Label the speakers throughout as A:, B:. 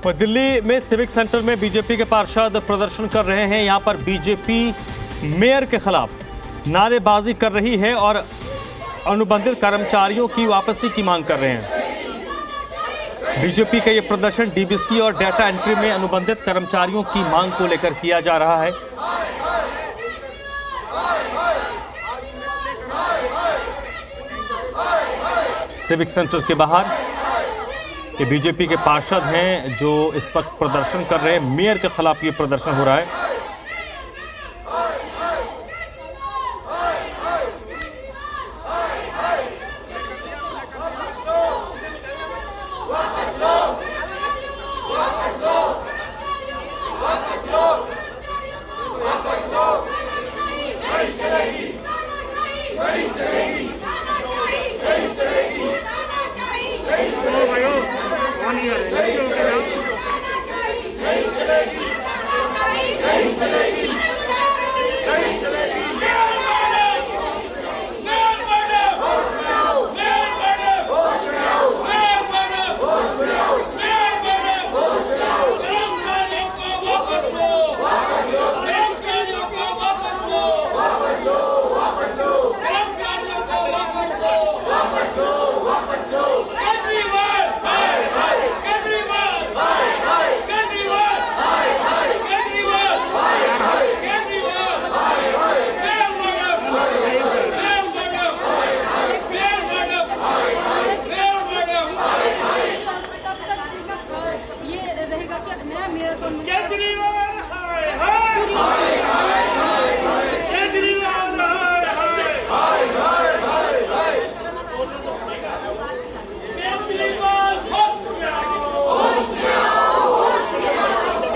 A: और दिल्ली में civic centre में बीजेपी के पार्षद प्रदर्शन कर रहे हैं। यहां पर बीजेपी मेयर के खिलाफ नारेबाजी कर रही है और अनुबंधित कर्मचारियों की वापसी की मांग कर रहे हैं। बीजेपी का यह प्रदर्शन डीबीसी और डाटा एंट्री में अनुबंधित कर्मचारियों की मांग को लेकर किया जा रहा है। सिविक सेंटर के बाहर ये बीजेपी के पार्षद हैं जो इस वक्त प्रदर्शन कर रहे हैं। मेयर के खिलाफ ये प्रदर्शन हो रहा है।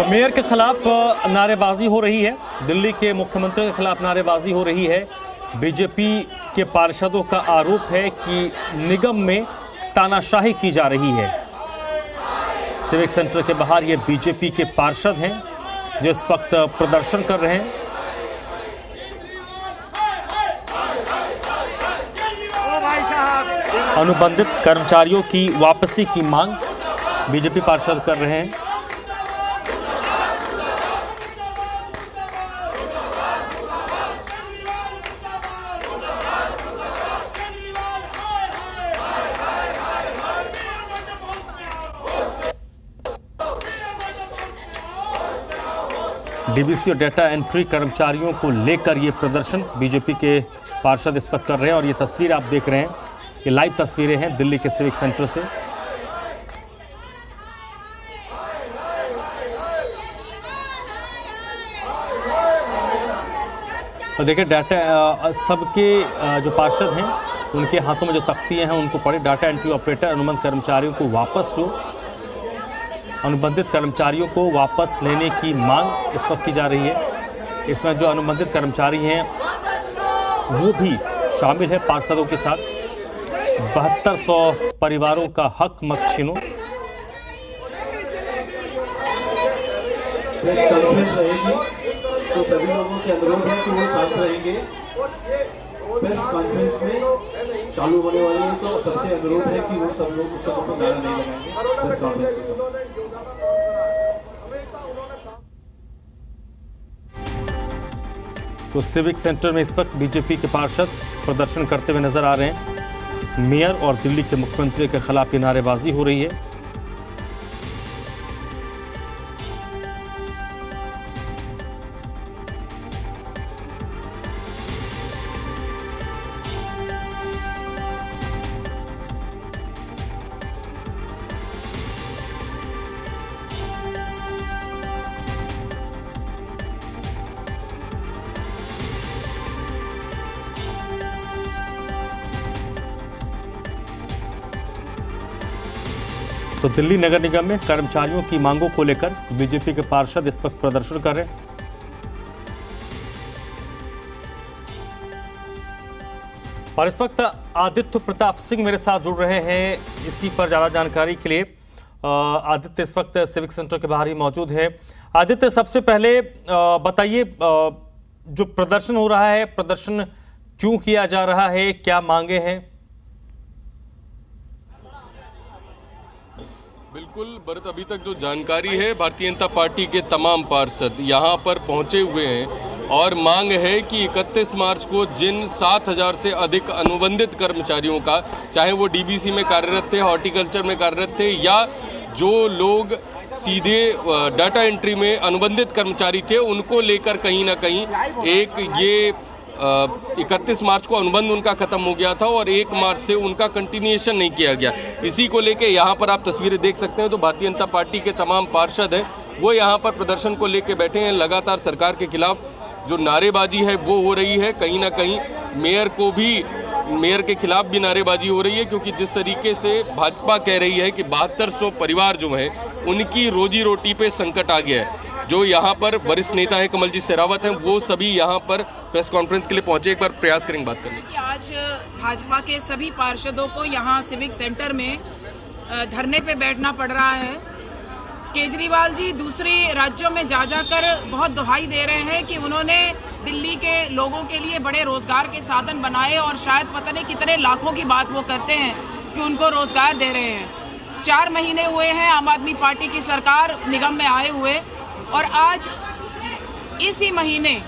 A: मेयर के खिलाफ नारेबाजी हो रही है। दिल्ली के मुख्यमंत्री के खिलाफ नारेबाजी हो रही है। बीजेपी के पार्षदों का आरोप है कि निगम में तानाशाही की जा रही है। सिविक सेंटर के बाहर ये बीजेपी के पार्षद हैं जो इस वक्त प्रदर्शन कर रहे हैं। अनुबंधित कर्मचारियों की वापसी की मांग बीजेपी पार्षद कर रहे हैं। डीबीसी और डाटा एंट्री कर्मचारियों को लेकर ये प्रदर्शन बीजेपी के पार्षद इस वक्त कर रहे हैं। और ये तस्वीर आप देख रहे हैं, ये लाइव तस्वीरें हैं दिल्ली के सिविक सेंटर से। तो देखिए डाटा सबके जो पार्षद हैं उनके हाथों में जो तख्तियां हैं उनको पढ़े। डाटा एंट्री ऑपरेटर अनुबंधित कर्मचारियों को वापस लो। अनुबंधित कर्मचारियों को वापस लेने की मांग इस वक्त की जा रही है। इसमें जो अनुबंधित कर्मचारी हैं वो भी शामिल है पार्षदों के साथ। 7200 परिवारों का हक मत छीनो।
B: तो सभी लोगों से अनुरोध है कि वो शांत रहेंगे। प्रेस कॉन्फ्रेंस में चालू होने वाली है तो सबसे अनुरोध है कि वो सब लोग उस समय पर नारा नहीं लगाएंगे। प्रेस कॉन्फ्रेंस
A: तो सिविक सेंटर में इस वक्त बीजेपी के पार्षद प्रदर्शन करते हुए नजर आ रहे हैं। मेयर और दिल्ली के मुख्यमंत्री के खिलाफ ये नारेबाजी हो रही है। तो दिल्ली नगर निगम में कर्मचारियों की मांगों को लेकर बीजेपी के पार्षद इस वक्त प्रदर्शन कर रहे हैं। और इस वक्त आदित्य प्रताप सिंह मेरे साथ जुड़ रहे हैं इसी पर ज़्यादा जानकारी के लिए। आदित्य इस वक्त सिविक सेंटर के बाहर ही मौजूद है। आदित्य, सबसे पहले बताइए जो प्रदर्शन हो रहा है, प्रदर्शन क्यों किया जा रहा है, क्या मांगे हैं?
C: बिल्कुल भरत, अभी तक जो जानकारी है, भारतीय जनता पार्टी के तमाम पार्षद यहाँ पर पहुँचे हुए हैं और मांग है कि 31 मार्च को जिन 7,000 से अधिक अनुबंधित कर्मचारियों का, चाहे वो डीबीसी में कार्यरत थे, हॉर्टिकल्चर में कार्यरत थे, या जो लोग सीधे डाटा एंट्री में अनुबंधित कर्मचारी थे, उनको लेकर कहीं ना कहीं एक ये 31 मार्च को अनुबंध उनका खत्म हो गया था और 1 मार्च से उनका कंटिन्यूएशन नहीं किया गया। इसी को लेके यहाँ पर आप तस्वीरें देख सकते हैं, तो भारतीय जनता पार्टी के तमाम पार्षद हैं वो यहाँ पर प्रदर्शन को लेके बैठे हैं। लगातार सरकार के खिलाफ जो नारेबाजी है वो हो रही है, कहीं ना कहीं मेयर के खिलाफ भी नारेबाजी हो रही है, क्योंकि जिस तरीके से भाजपा कह रही है कि 7200 परिवार जो हैं उनकी रोजी रोटी पे संकट आ गया है। जो यहाँ पर वरिष्ठ नेता हैं कमलजीत शेरावत हैं, वो सभी यहाँ पर प्रेस कॉन्फ्रेंस के लिए पहुंचे। एक बार प्रयास करेंगे बात करने की।
D: आज भाजपा के सभी पार्षदों को यहाँ सिविक सेंटर में धरने पे बैठना पड़ रहा है। केजरीवाल जी दूसरे राज्यों में जा जाकर बहुत दुहाई दे रहे हैं कि उन्होंने दिल्ली के लोगों के लिए बड़े रोजगार के साधन बनाए और शायद पता नहीं कितने लाखों की बात वो करते हैं कि उनको रोजगार दे रहे हैं। 4 महीने हुए हैं आम आदमी पार्टी की सरकार निगम में आए हुए, और आज इसी महीने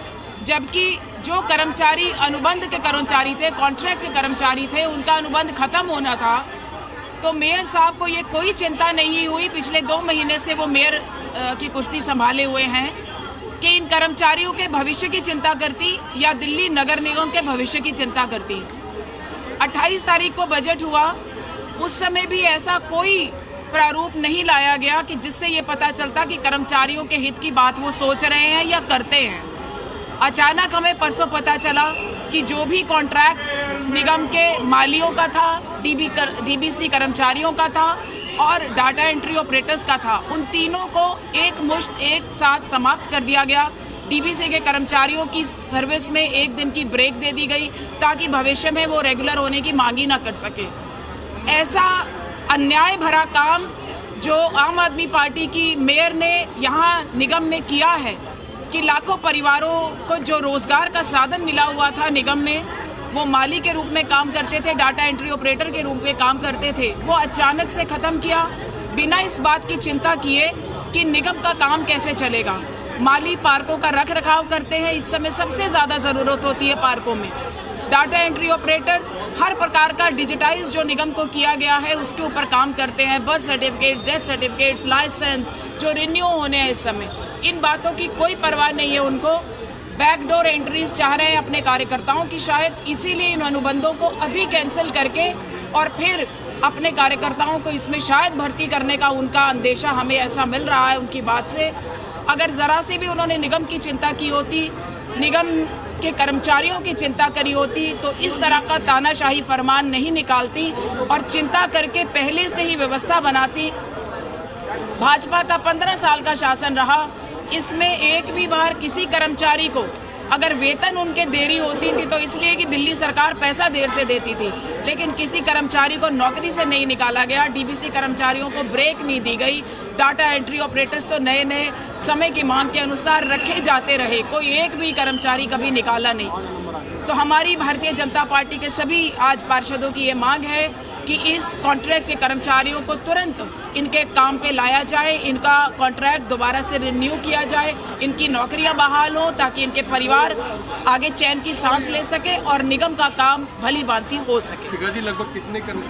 D: जबकि जो कर्मचारी अनुबंध के कर्मचारी थे, कॉन्ट्रैक्ट के कर्मचारी थे, उनका अनुबंध खत्म होना था, तो मेयर साहब को ये कोई चिंता नहीं हुई। पिछले 2 महीने से वो मेयर की कुर्सी संभाले हुए हैं कि इन कर्मचारियों के भविष्य की चिंता करती या दिल्ली नगर निगम के भविष्य की चिंता करती। 28 तारीख को बजट हुआ, उस समय भी ऐसा कोई प्रारूप नहीं लाया गया कि जिससे ये पता चलता कि कर्मचारियों के हित की बात वो सोच रहे हैं या करते हैं। अचानक हमें परसों पता चला कि जो भी कॉन्ट्रैक्ट निगम के मालियों का था, डीबीसी कर्मचारियों का था और डाटा एंट्री ऑपरेटर्स का था, उन तीनों को एक मुश्त एक साथ समाप्त कर दिया गया। डीबीसी के कर्मचारियों की सर्विस में 1 दिन की ब्रेक दे दी गई ताकि भविष्य में वो रेगुलर होने की मांग ही ना कर सके। ऐसा अन्याय भरा काम जो आम आदमी पार्टी की मेयर ने यहाँ निगम में किया है कि लाखों परिवारों को जो रोजगार का साधन मिला हुआ था निगम में, वो माली के रूप में काम करते थे, डाटा एंट्री ऑपरेटर के रूप में काम करते थे, वो अचानक से ख़त्म किया बिना इस बात की चिंता किए कि निगम का काम कैसे चलेगा। माली पार्कों का रख रखाव करते हैं, इस समय सबसे ज़्यादा ज़रूरत होती है पार्कों में। डाटा एंट्री ऑपरेटर्स हर प्रकार का डिजिटाइज जो निगम को किया गया है उसके ऊपर काम करते हैं। Birth certificates, death certificates, license जो रिन्यू होने हैं इस समय, इन बातों की कोई परवाह नहीं है उनको। बैकडोर एंट्रीज चाह रहे हैं अपने कार्यकर्ताओं की, शायद इसीलिए इन अनुबंधों को अभी कैंसिल करके और फिर अपने कार्यकर्ताओं को इसमें शायद भर्ती करने का उनका अंदेशा हमें ऐसा मिल रहा है उनकी बात से। अगर ज़रा सी भी उन्होंने निगम की चिंता की होती, निगम के कर्मचारियों की चिंता करी होती, तो इस तरह का तानाशाही फरमान नहीं निकालती और चिंता करके पहले से ही व्यवस्था बनाती। भाजपा का 15 साल का शासन रहा, इसमें एक भी बार किसी कर्मचारी को अगर वेतन उनके देरी होती थी तो इसलिए कि दिल्ली सरकार पैसा देर से देती थी, लेकिन किसी कर्मचारी को नौकरी से नहीं निकाला गया। डीबीसी कर्मचारियों को ब्रेक नहीं दी गई। डाटा एंट्री ऑपरेटर्स तो नए नए समय की मांग के अनुसार रखे जाते रहे, कोई एक भी कर्मचारी कभी निकाला नहीं। तो हमारी भारतीय जनता पार्टी के सभी आज पार्षदों की ये मांग है कि इस कॉन्ट्रैक्ट के कर्मचारियों को तुरंत इनके काम पे लाया जाए, इनका कॉन्ट्रैक्ट दोबारा से रिन्यू किया जाए, इनकी नौकरियां बहाल हो ताकि इनके परिवार आगे चैन की सांस ले सके और निगम का काम भली भांति हो सके।
C: लगभग कितने